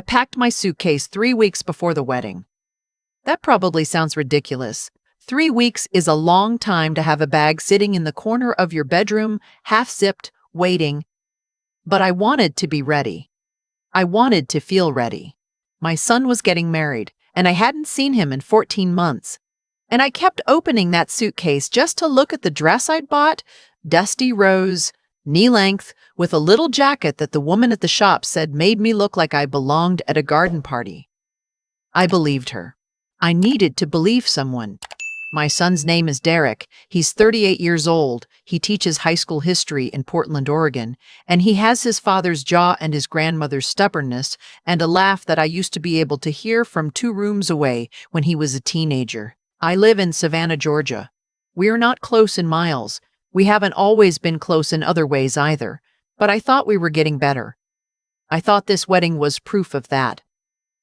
I packed my suitcase 3 weeks before the wedding. That probably sounds ridiculous. 3 weeks is a long time to have a bag sitting in the corner of your bedroom, half-zipped, waiting. But I wanted to be ready. I wanted to feel ready. My son was getting married, and I hadn't seen him in 14 months. And I kept opening that suitcase just to look at the dress I'd bought, dusty rose, knee-length, with a little jacket that the woman at the shop said made me look like I belonged at a garden party. I believed her. I needed to believe someone. My son's name is Derek. He's 38 years old. He teaches high school history in Portland, Oregon, and he has his father's jaw and his grandmother's stubbornness and a laugh that I used to be able to hear from 2 rooms away when he was a teenager. I live in Savannah, Georgia. We're not close in miles. We haven't always been close in other ways either, but I thought we were getting better. I thought this wedding was proof of that.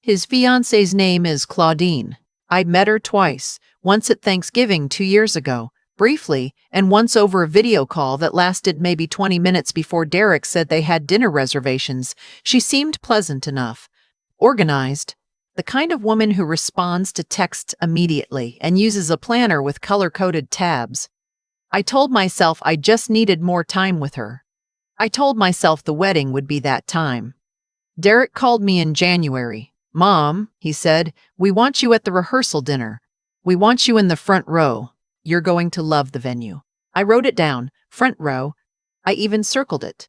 His fiance's name is Claudine. I'd met her twice, once at Thanksgiving 2 years ago, briefly, and once over a video call that lasted maybe 20 minutes before Derek said they had dinner reservations. She seemed pleasant enough, organized, the kind of woman who responds to texts immediately and uses a planner with color-coded tabs. I told myself I just needed more time with her. I told myself the wedding would be that time. Derek called me in January. "Mom," he said, "we want you at the rehearsal dinner. We want you in the front row. You're going to love the venue." I wrote it down, front row. I even circled it.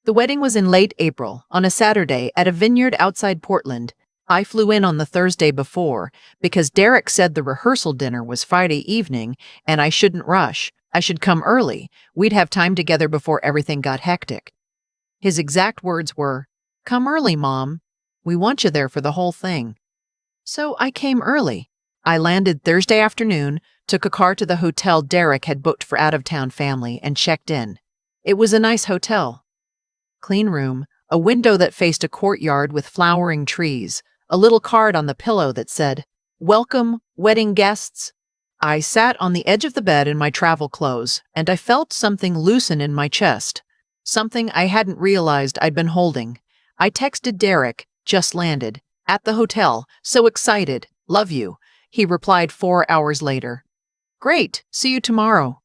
The wedding was in late April, on a Saturday, at a vineyard outside Portland. I flew in on the Thursday before, because Derek said the rehearsal dinner was Friday evening, and I shouldn't rush. I should come early. We'd have time together before everything got hectic. His exact words were, "Come early, Mom. We want you there for the whole thing." So I came early. I landed Thursday afternoon, took a car to the hotel Derek had booked for out-of-town family, and checked in. It was a nice hotel. Clean room, a window that faced a courtyard with flowering trees, a little card on the pillow that said, "Welcome, wedding guests." I sat on the edge of the bed in my travel clothes, and I felt something loosen in my chest, something I hadn't realized I'd been holding. I texted Derek, "Just landed, at the hotel, so excited, love you." He replied 4 hours later. "Great, see you tomorrow."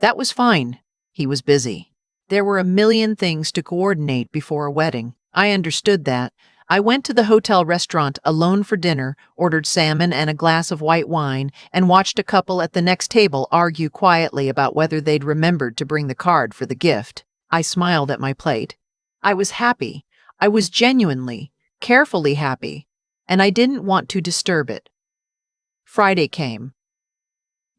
That was fine. He was busy. There were a million things to coordinate before a wedding. I understood that. I went to the hotel restaurant alone for dinner, ordered salmon and a glass of white wine, and watched a couple at the next table argue quietly about whether they'd remembered to bring the card for the gift. I smiled at my plate. I was happy. I was genuinely, carefully happy, and I didn't want to disturb it. Friday came.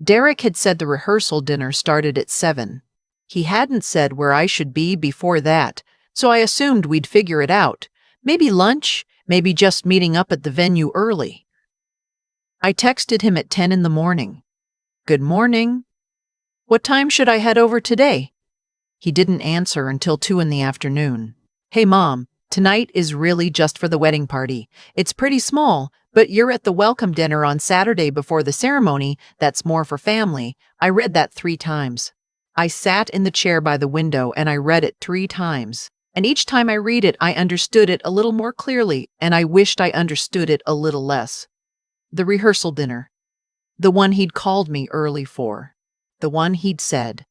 Derek had said the rehearsal dinner started at 7. He hadn't said where I should be before that, so I assumed we'd figure it out. Maybe lunch, maybe just meeting up at the venue early. I texted him at 10 in the morning. "Good morning. What time should I head over today?" He didn't answer until 2 in the afternoon. "Hey, Mom, tonight is really just for the wedding party. It's pretty small, but you're at the welcome dinner on Saturday before the ceremony. That's more for family." I read that 3 times. I sat in the chair by the window and I read it 3 times. And each time I read it, I understood it a little more clearly, and I wished I understood it a little less. The rehearsal dinner. The one he'd called me early for. The one he'd said.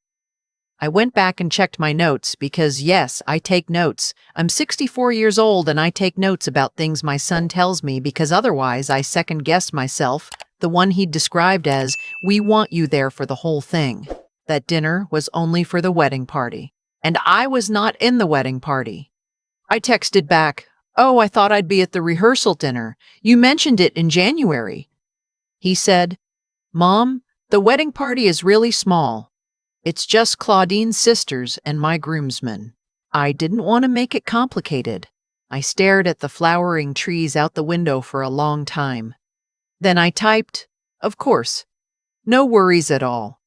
I went back and checked my notes because, yes, I take notes. I'm 64 years old and I take notes about things my son tells me because otherwise I second-guess myself. The one he'd described as, "We want you there for the whole thing." That dinner was only for the wedding party. And I was not in the wedding party. I texted back, "Oh, I thought I'd be at the rehearsal dinner. You mentioned it in January." He said, "Mom, the wedding party is really small. It's just Claudine's sisters and my groomsmen." I didn't want to make it complicated. I stared at the flowering trees out the window for a long time. Then I typed, "Of course. No worries at all.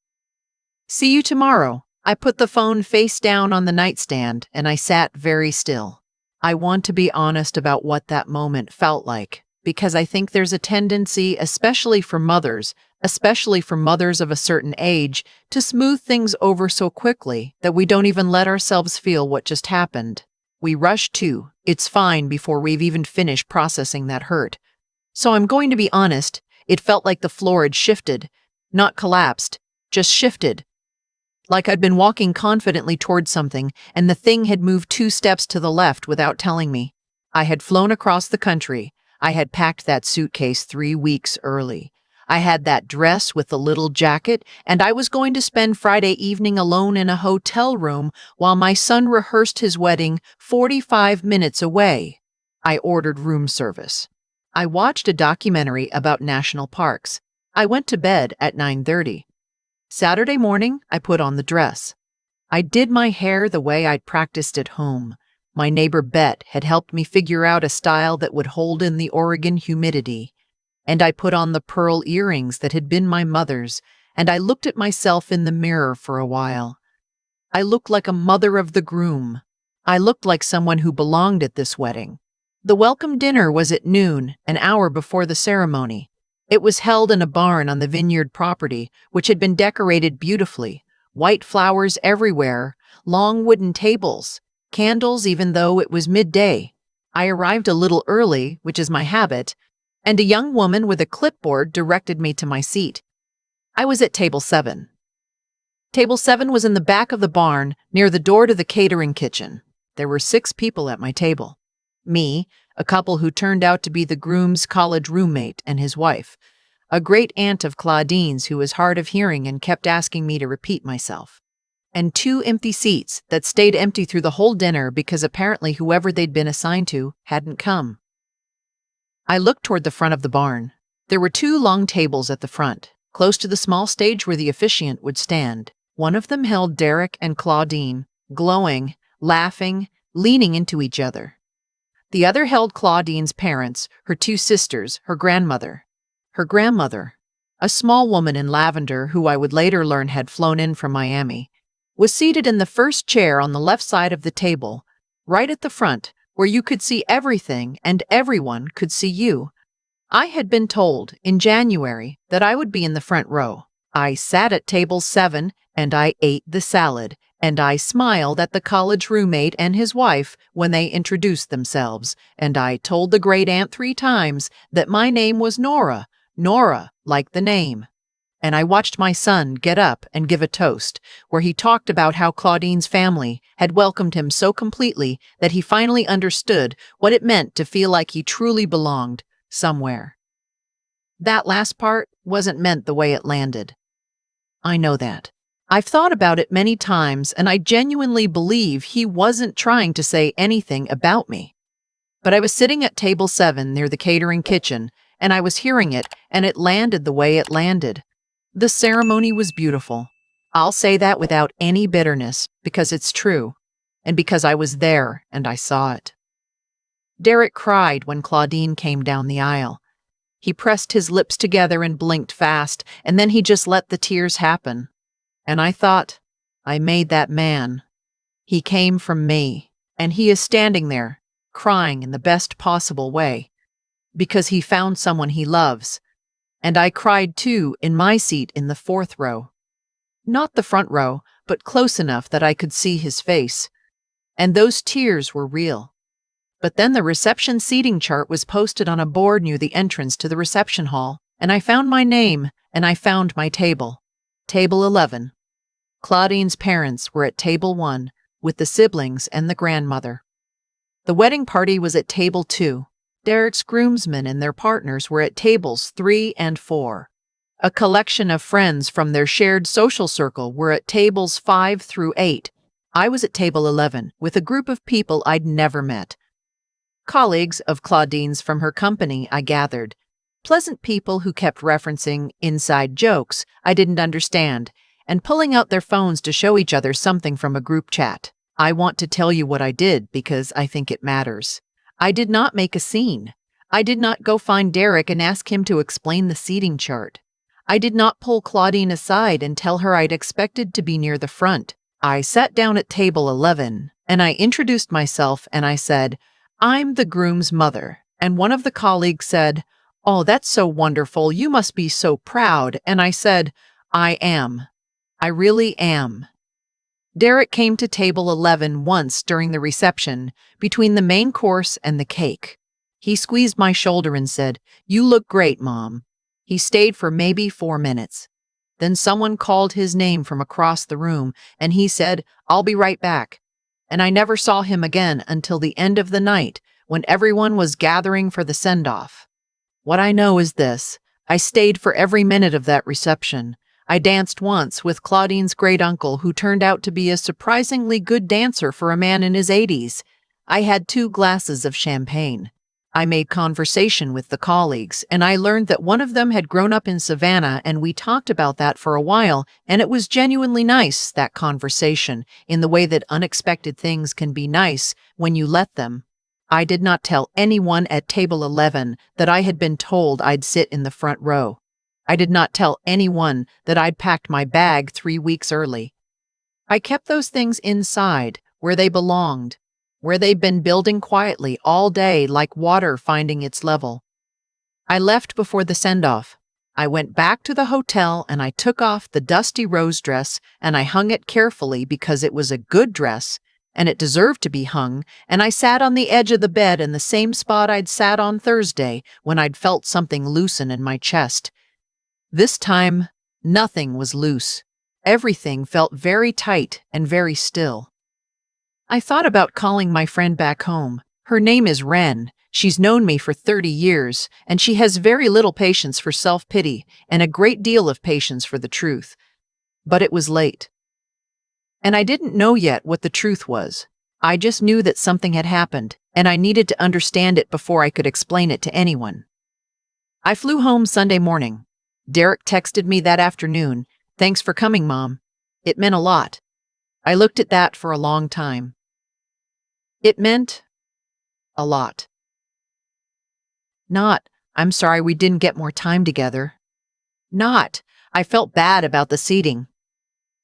See you tomorrow." I put the phone face down on the nightstand and I sat very still. I want to be honest about what that moment felt like, because I think there's a tendency, especially for mothers of a certain age, to smooth things over so quickly that we don't even let ourselves feel what just happened. We rushed too. It's fine before we've even finished processing that hurt. So I'm going to be honest, it felt like the floor had shifted, not collapsed, just shifted. Like I'd been walking confidently towards something, and the thing had moved 2 steps to the left without telling me. I had flown across the country. I had packed that suitcase 3 weeks early. I had that dress with the little jacket, and I was going to spend Friday evening alone in a hotel room while my son rehearsed his wedding 45 minutes away. I ordered room service. I watched a documentary about national parks. I went to bed at 9:30. Saturday morning, I put on the dress. I did my hair the way I'd practiced at home. My neighbor Bet had helped me figure out a style that would hold in the Oregon humidity. And I put on the pearl earrings that had been my mother's, and I looked at myself in the mirror for a while. I looked like a mother of the groom. I looked like someone who belonged at this wedding. The welcome dinner was at noon, an hour before the ceremony. It was held in a barn on the vineyard property, which had been decorated beautifully. White flowers everywhere, long wooden tables, candles even though it was midday. I arrived a little early, which is my habit, and a young woman with a clipboard directed me to my seat. I was at table 7. Table 7 was in the back of the barn, near the door to the catering kitchen. There were 6 people at my table. Me, a couple who turned out to be the groom's college roommate and his wife, a great aunt of Claudine's who was hard of hearing and kept asking me to repeat myself, and 2 empty seats that stayed empty through the whole dinner because apparently whoever they'd been assigned to hadn't come. I looked toward the front of the barn. There were 2 long tables at the front, close to the small stage where the officiant would stand. One of them held Derek and Claudine, glowing, laughing, leaning into each other. The other held Claudine's parents, her 2 sisters, her grandmother. Her grandmother, a small woman in lavender who I would later learn had flown in from Miami, was seated in the first chair on the left side of the table, right at the front, where you could see everything and everyone could see you. I had been told in January that I would be in the front row. I sat at table 7 and I ate the salad, and I smiled at the college roommate and his wife when they introduced themselves, and I told the great aunt 3 times that my name was Nora, Nora, like the name. And I watched my son get up and give a toast, where he talked about how Claudine's family had welcomed him so completely that he finally understood what it meant to feel like he truly belonged somewhere. That last part wasn't meant the way it landed. I know that. I've thought about it many times, and I genuinely believe he wasn't trying to say anything about me. But I was sitting at table 7 near the catering kitchen, and I was hearing it, and it landed the way it landed. The ceremony was beautiful. I'll say that without any bitterness, because it's true, and because I was there and I saw it. Derek cried when Claudine came down the aisle. He pressed his lips together and blinked fast, and then he just let the tears happen. And I thought, I made that man. He came from me, and he is standing there, crying in the best possible way, because he found someone he loves. And I cried too in my seat in the 4th row. Not the front row, but close enough that I could see his face. And those tears were real. But then the reception seating chart was posted on a board near the entrance to the reception hall, and I found my name, and I found my table. Table 11. Claudine's parents were at table 1, with the siblings and the grandmother. The wedding party was at table 2. Derek's groomsmen and their partners were at tables 3 and 4. A collection of friends from their shared social circle were at tables 5 through 8. I was at table 11, with a group of people I'd never met. Colleagues of Claudine's from her company, I gathered. Pleasant people who kept referencing inside jokes I didn't understand, and pulling out their phones to show each other something from a group chat. I want to tell you what I did because I think it matters. I did not make a scene. I did not go find Derek and ask him to explain the seating chart. I did not pull Claudine aside and tell her I'd expected to be near the front. I sat down at table 11, and I introduced myself and I said, I'm the groom's mother. And one of the colleagues said, Oh, that's so wonderful. You must be so proud. And I said, I am. I really am. Derek came to table 11 once during the reception, between the main course and the cake. He squeezed my shoulder and said, "You look great, Mom." He stayed for maybe 4 minutes. Then someone called his name from across the room, and he said, "I'll be right back." And I never saw him again until the end of the night, when everyone was gathering for the send-off. What I know is this: I stayed for every minute of that reception. I danced once with Claudine's great-uncle, who turned out to be a surprisingly good dancer for a man in his 80s. I had 2 glasses of champagne. I made conversation with the colleagues, and I learned that one of them had grown up in Savannah, and we talked about that for a while, and it was genuinely nice, that conversation, in the way that unexpected things can be nice when you let them. I did not tell anyone at table 11 that I had been told I'd sit in the front row. I did not tell anyone that I'd packed my bag 3 weeks early. I kept those things inside, where they belonged, where they'd been building quietly all day like water finding its level. I left before the send-off. I went back to the hotel and I took off the dusty rose dress and I hung it carefully because it was a good dress and it deserved to be hung, and I sat on the edge of the bed in the same spot I'd sat on Thursday when I'd felt something loosen in my chest. This time, nothing was loose. Everything felt very tight and very still. I thought about calling my friend back home. Her name is Wren. She's known me for 30 years, and she has very little patience for self-pity and a great deal of patience for the truth. But it was late. And I didn't know yet what the truth was. I just knew that something had happened, and I needed to understand it before I could explain it to anyone. I flew home Sunday morning. Derek texted me that afternoon, "Thanks for coming, Mom." It meant a lot. I looked at that for a long time. It meant a lot. Not, "I'm sorry we didn't get more time together." Not, "I felt bad about the seating."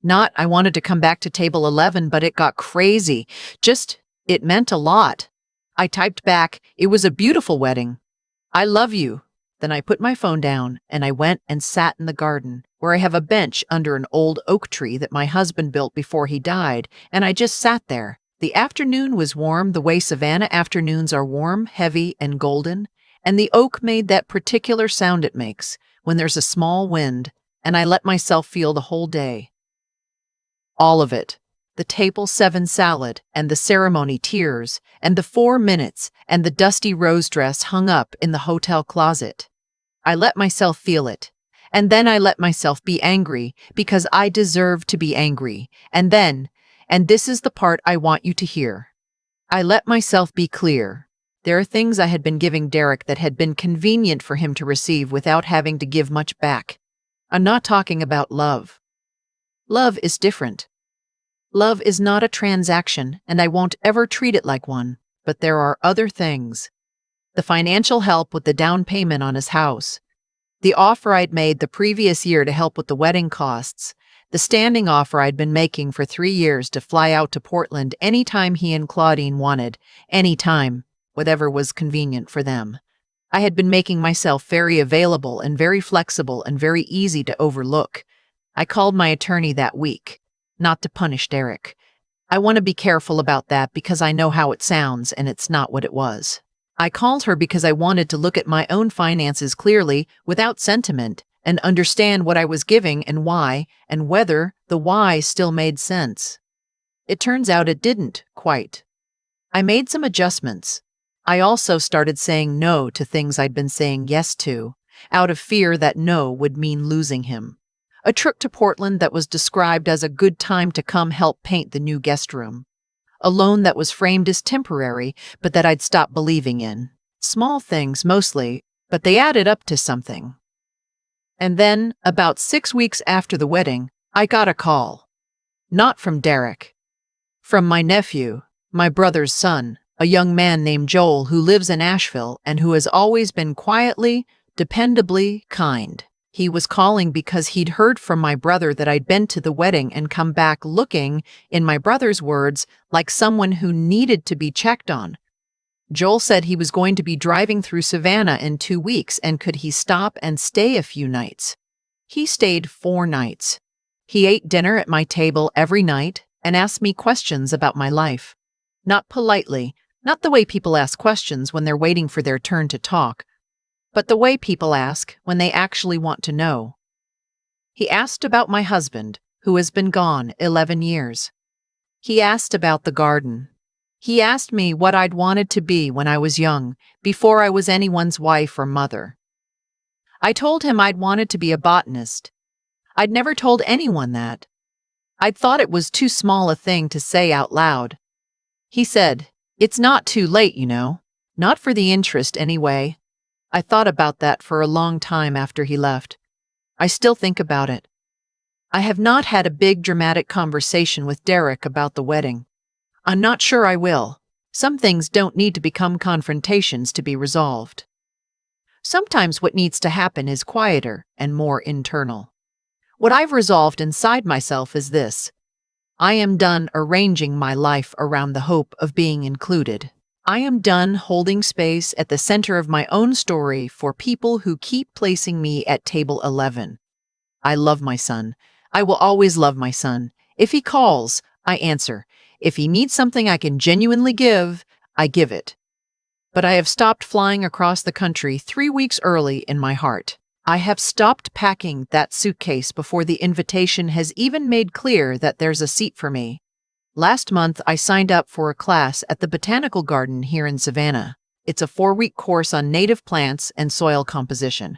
Not, "I wanted to come back to table 11, but it got crazy." Just, it meant a lot. I typed back, "It was a beautiful wedding. I love you." Then I put my phone down and I went and sat in the garden, where I have a bench under an old oak tree that my husband built before he died, and I just sat there. The afternoon was warm the way Savannah afternoons are warm, heavy, and golden, and the oak made that particular sound it makes when there's a small wind, and I let myself feel the whole day. All of it. The table 7 salad, and the ceremony tears, and the 4 minutes, and the dusty rose dress hung up in the hotel closet. I let myself feel it. And then I let myself be angry, because I deserve to be angry. And then, and this is the part I want you to hear, I let myself be clear. There are things I had been giving Derek that had been convenient for him to receive without having to give much back. I'm not talking about love. Love is different. Love is not a transaction, and I won't ever treat it like one, but there are other things. The financial help with the down payment on his house, the offer I'd made the previous year to help with the wedding costs, the standing offer I'd been making for 3 years to fly out to Portland anytime he and Claudine wanted, anytime, whatever was convenient for them. I had been making myself very available and very flexible and very easy to overlook. I called my attorney that week, not to punish Derek. I want to be careful about that because I know how it sounds and it's not what it was. I called her because I wanted to look at my own finances clearly, without sentiment, and understand what I was giving and why, and whether the why still made sense. It turns out it didn't, quite. I made some adjustments. I also started saying no to things I'd been saying yes to, out of fear that no would mean losing him. A trip to Portland that was described as a good time to come help paint the new guest room. A loan that was framed as temporary, but that I'd stopped believing in. Small things, mostly, but they added up to something. And then, about 6 weeks after the wedding, I got a call. Not from Derek. From my nephew, my brother's son, a young man named Joel who lives in Asheville and who has always been quietly, dependably kind. He was calling because he'd heard from my brother that I'd been to the wedding and come back looking, in my brother's words, like someone who needed to be checked on. Joel said he was going to be driving through Savannah in 2 weeks and could he stop and stay a few nights. He stayed 4 nights. He ate dinner at my table every night, and asked me questions about my life. Not politely, not the way people ask questions when they're waiting for their turn to talk, but the way people ask when they actually want to know. He asked about my husband, who has been gone 11 years. He asked about the garden. He asked me what I'd wanted to be when I was young, before I was anyone's wife or mother. I told him I'd wanted to be a botanist. I'd never told anyone that. I'd thought it was too small a thing to say out loud. He said, "It's not too late, you know. Not for the interest, anyway." I thought about that for a long time after he left. I still think about it. I have not had a big dramatic conversation with Derek about the wedding. I'm not sure I will. Some things don't need to become confrontations to be resolved. Sometimes what needs to happen is quieter and more internal. What I've resolved inside myself is this: I am done arranging my life around the hope of being included. I am done holding space at the center of my own story for people who keep placing me at table 11. I love my son. I will always love my son. If he calls, I answer. If he needs something I can genuinely give, I give it. But I have stopped flying across the country 3 weeks early in my heart. I have stopped packing that suitcase before the invitation has even made clear that there's a seat for me. Last month, I signed up for a class at the Botanical Garden here in Savannah. It's a 4-week course on native plants and soil composition.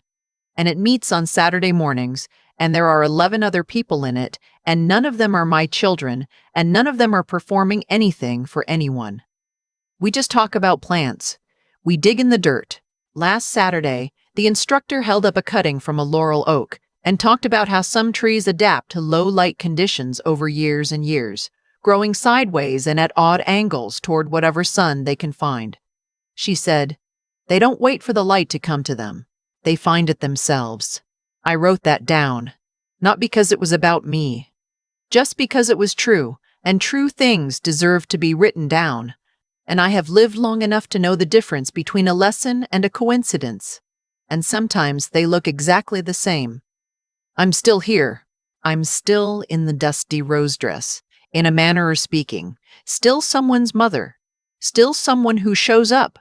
And it meets on Saturday mornings, and there are 11 other people in it, and none of them are my children, and none of them are performing anything for anyone. We just talk about plants. We dig in the dirt. Last Saturday, the instructor held up a cutting from a laurel oak and talked about how some trees adapt to low light conditions over years and years, growing sideways and at odd angles toward whatever sun they can find. She said, "They don't wait for the light to come to them. They find it themselves." I wrote that down, not because it was about me, just because it was true, and true things deserve to be written down. And I have lived long enough to know the difference between a lesson and a coincidence. And sometimes they look exactly the same. I'm still here. I'm still in the dusty rose dress, in a manner of speaking, still someone's mother, still someone who shows up,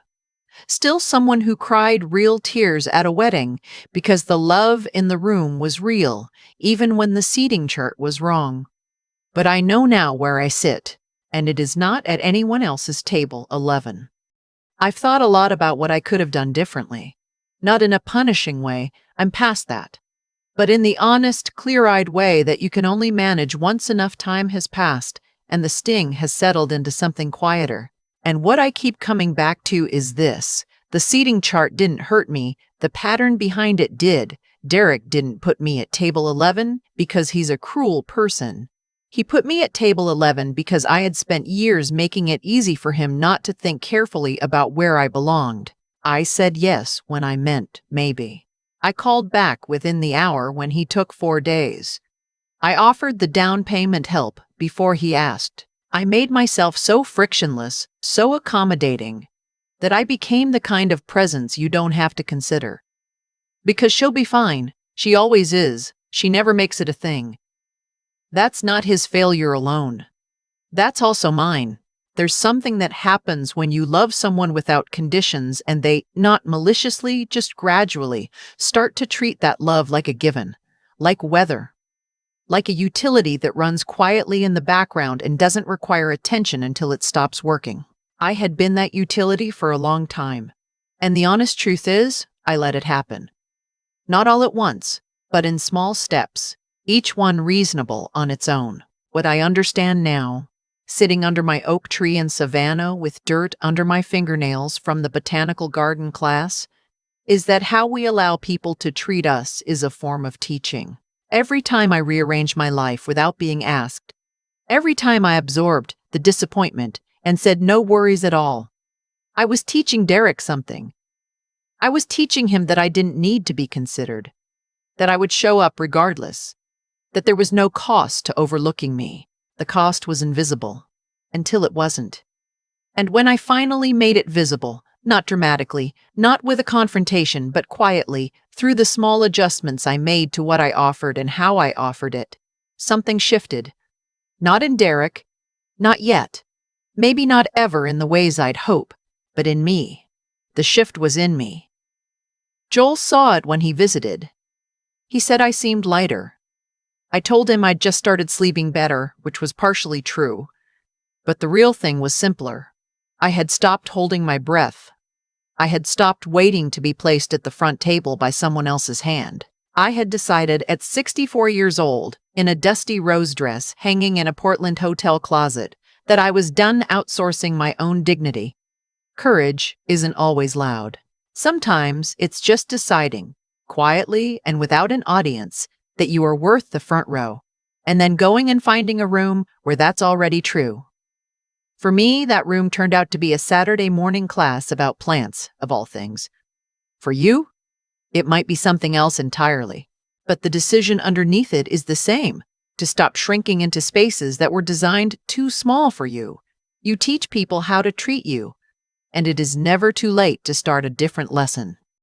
still someone who cried real tears at a wedding because the love in the room was real, even when the seating chart was wrong. But I know now where I sit, and it is not at anyone else's table 11. I've thought a lot about what I could have done differently. Not in a punishing way, I'm past that. But in the honest, clear-eyed way that you can only manage once enough time has passed and the sting has settled into something quieter. And what I keep coming back to is this: the seating chart didn't hurt me, the pattern behind it did. Derek didn't put me at table 11 because he's a cruel person. He put me at table 11 because I had spent years making it easy for him not to think carefully about where I belonged. I said yes when I meant maybe. I called back within the hour when he took 4 days. I offered the down payment help before he asked. I made myself so frictionless, so accommodating, that I became the kind of presence you don't have to consider. Because she'll be fine. She always is. She never makes it a thing. That's not his failure alone. That's also mine. There's something that happens when you love someone without conditions and they, not maliciously, just gradually, start to treat that love like a given, like weather, like a utility that runs quietly in the background and doesn't require attention until it stops working. I had been that utility for a long time, and the honest truth is, I let it happen. Not all at once, but in small steps, each one reasonable on its own. What I understand now, sitting under my oak tree in Savannah with dirt under my fingernails from the botanical garden class, is that how we allow people to treat us is a form of teaching. Every time I rearranged my life without being asked, every time I absorbed the disappointment and said no worries at all, I was teaching Derek something. I was teaching him that I didn't need to be considered, that I would show up regardless, that there was no cost to overlooking me. The cost was invisible, until it wasn't. And when I finally made it visible, not dramatically, not with a confrontation, but quietly, through the small adjustments I made to what I offered and how I offered it, something shifted. Not in Derek, Not yet. Maybe not ever in the ways I'd hope, but in me. The shift was in me. Joel saw it when he visited. He said I seemed lighter. I told him I'd just started sleeping better, which was partially true. But the real thing was simpler. I had stopped holding my breath. I had stopped waiting to be placed at the front table by someone else's hand. I had decided at 64 years old, in a dusty rose dress hanging in a Portland hotel closet, that I was done outsourcing my own dignity. Courage isn't always loud. Sometimes it's just deciding, quietly and without an audience, that you are worth the front row, and then going and finding a room where that's already true. For me, that room turned out to be a Saturday morning class about plants, of all things. For you, it might be something else entirely. But the decision underneath it is the same: to stop shrinking into spaces that were designed too small for you. You teach people how to treat you, and it is never too late to start a different lesson.